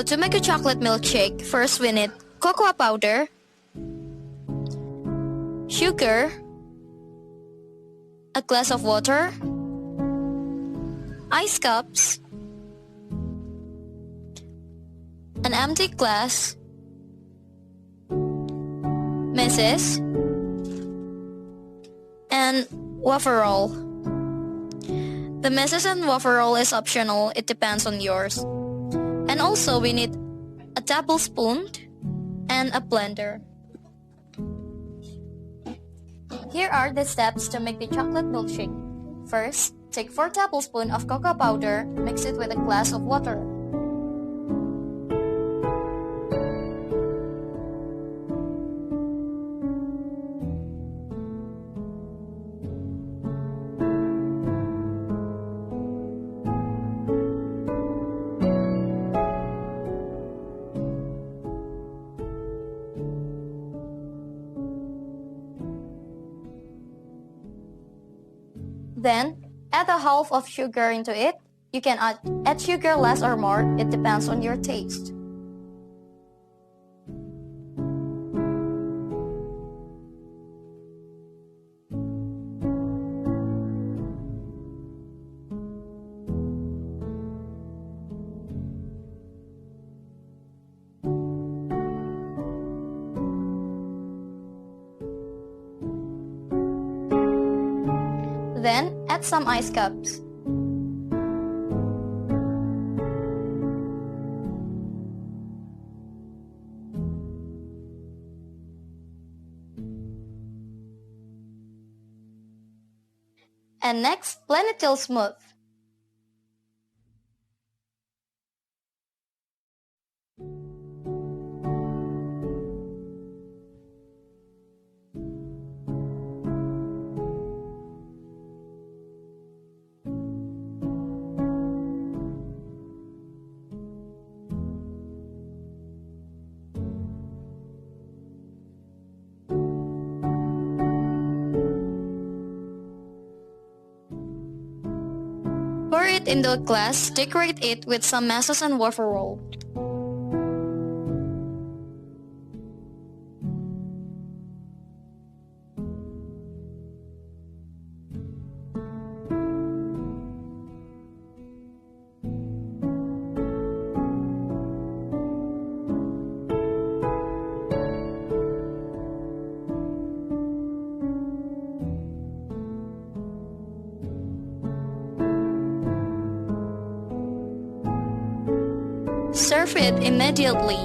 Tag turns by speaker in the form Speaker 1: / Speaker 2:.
Speaker 1: So to make a chocolate milkshake, first we need cocoa powder, sugar, a glass of water, ice cups, an empty glass, messes, and wafer roll. The messes and wafer roll is optional, it depends on yours. And also we need a tablespoon and a blender. Here are the steps to make the chocolate milkshake. First, take 4 tablespoons of cocoa powder, mix it with a glass of water. Then, add a half of sugar into it. You can add sugar less or more, it depends on your taste. Then, add some ice cups. And next, blend it till smooth. Pour it into a glass, decorate it with some messes and wafer roll. Serve it immediately.